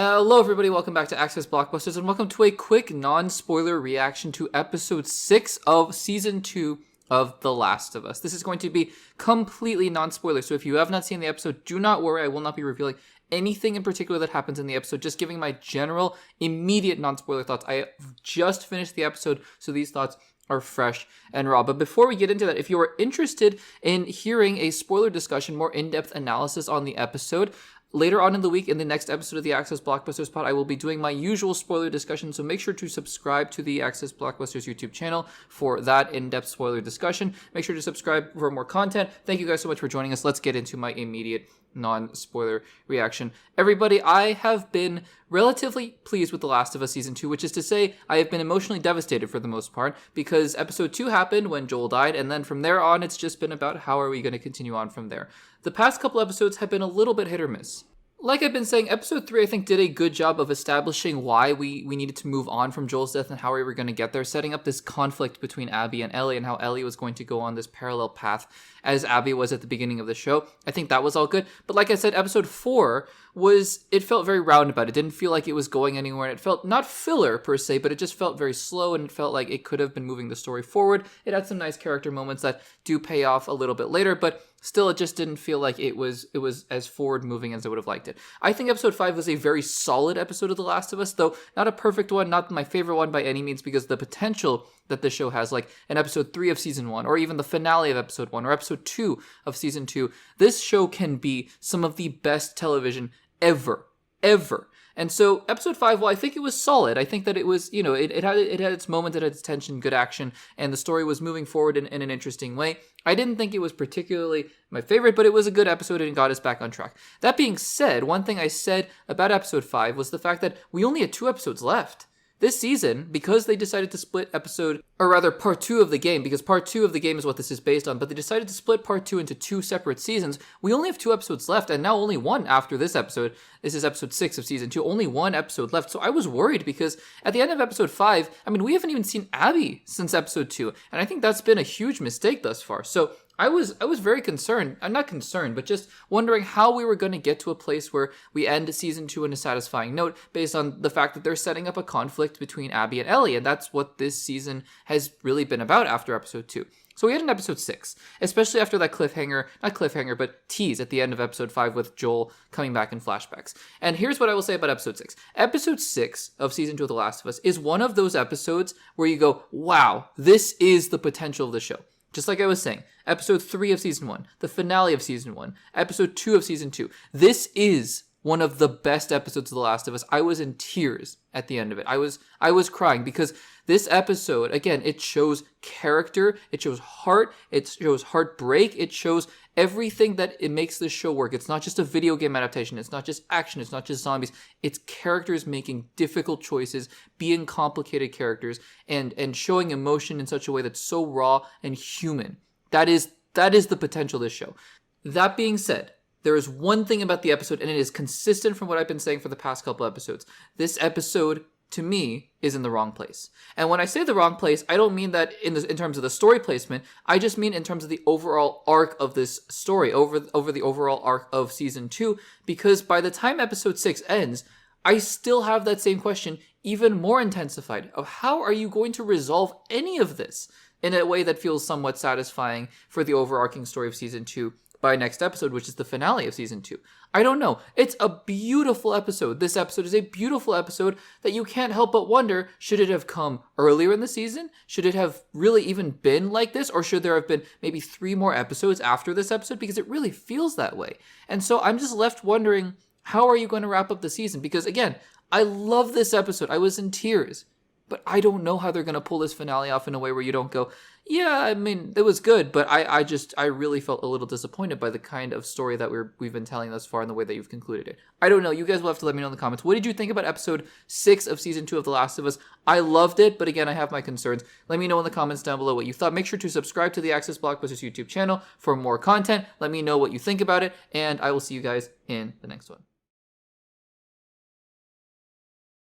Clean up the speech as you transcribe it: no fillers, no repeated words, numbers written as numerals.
Hello everybody, welcome back to Access Blockbusters and welcome to a quick non-spoiler reaction to episode 6 of season 2 of The Last of Us. This is going to be completely non-spoiler, so if you have not seen the episode, do not worry, I will not be revealing anything in particular that happens in the episode, just giving my general, immediate non-spoiler thoughts. I just finished the episode, so these thoughts are fresh and raw. But before we get into that, if you are interested in hearing a spoiler discussion, more in-depth analysis on the episode, later on in the week, in the next episode of the Access Blockbusters pod, I will be doing my usual spoiler discussion, so make sure to subscribe to the Access Blockbusters YouTube channel for that in-depth spoiler discussion. Make sure to subscribe for more content. Thank you guys so much for joining us. Let's get into my immediate non-spoiler reaction. Everybody, I have been relatively pleased with The Last of Us Season 2, which is to say, I have been emotionally devastated for the most part, because Episode 2 happened when Joel died, and then from there on, it's just been about how are we going to continue on from there. The past couple episodes have been a little bit hit or miss. Like I've been saying, episode 3, I think, did a good job of establishing why we needed to move on from Joel's death and how we were going to get there, setting up this conflict between Abby and Ellie and how Ellie was going to go on this parallel path as Abby was at the beginning of the show. I think that was all good. But like I said, episode 4 it felt very roundabout. It didn't feel like it was going anywhere. And it felt not filler per se, but it just felt very slow and it felt like it could have been moving the story forward. It had some nice character moments that do pay off a little bit later, but still, it just didn't feel like it was as forward-moving as I would have liked it. I think episode 5 was a very solid episode of The Last of Us, though not a perfect one, not my favorite one by any means, because the potential that the show has, like in episode 3 of season 1, or even the finale of episode 1, or episode 2 of season 2, this show can be some of the best television ever. And so episode 5, well, I think it was solid. I think that it was, it had its moment, it had its tension, good action, and the story was moving forward in an interesting way. I didn't think it was particularly my favorite, but it was a good episode and it got us back on track. That being said, one thing I said about episode 5 was the fact that we only had 2 episodes left. This season, because they decided to split part 2 of the game, because part 2 of the game is what this is based on, but they decided to split part 2 into 2 separate seasons, we only have 2 episodes left, and now only 1 after this episode. This is episode 6 of season 2, only 1 episode left, so I was worried because at the end of episode 5, we haven't even seen Abby since episode 2, and I think that's been a huge mistake thus far, so I was very concerned. I'm not concerned, but just wondering how we were going to get to a place where we end season 2 in a satisfying note based on the fact that they're setting up a conflict between Abby and Ellie, and that's what this season has really been about after episode 2. So we had an episode 6, especially after that but tease at the end of episode 5 with Joel coming back in flashbacks. And here's what I will say about episode 6. Episode 6 of season 2 of The Last of Us is one of those episodes where you go, wow, this is the potential of the show. Just like I was saying, episode 3 of season 1, the finale of season 1, episode 2 of season 2. This is one of the best episodes of The Last of Us. I was in tears at the end of it. I was crying because this episode, again, it shows character, it shows heart, it shows heartbreak, it shows everything that it makes this show work. It's not just a video game adaptation, it's not just action, it's not just zombies, it's characters making difficult choices, being complicated characters, and showing emotion in such a way that's so raw and human. That is the potential of this show. That being said, there is one thing about the episode, and it is consistent from what I've been saying for the past couple episodes. This episode, to me, is in the wrong place. And when I say the wrong place, I don't mean that in terms of the story placement. I just mean in terms of the overall arc of this story, over the overall arc of season 2. Because by the time episode 6 ends, I still have that same question, even more intensified, of how are you going to resolve any of this in a way that feels somewhat satisfying for the overarching story of season 2 by next episode, which is the finale of season 2. I don't know. It's a beautiful episode. This episode is a beautiful episode that you can't help but wonder, should it have come earlier in the season? Should it have really even been like this? Or should there have been maybe 3 more episodes after this episode? Because it really feels that way. And so I'm just left wondering, how are you going to wrap up the season? Because again, I love this episode. I was in tears. But I don't know how they're going to pull this finale off in a way where you don't go, yeah, it was good, but I really felt a little disappointed by the kind of story that we've been telling thus far and the way that you've concluded it. I don't know. You guys will have to let me know in the comments. What did you think about episode 6 of season 2 of The Last of Us? I loved it, but again, I have my concerns. Let me know in the comments down below what you thought. Make sure to subscribe to the Access Blockbusters YouTube channel for more content. Let me know what you think about it, and I will see you guys in the next one.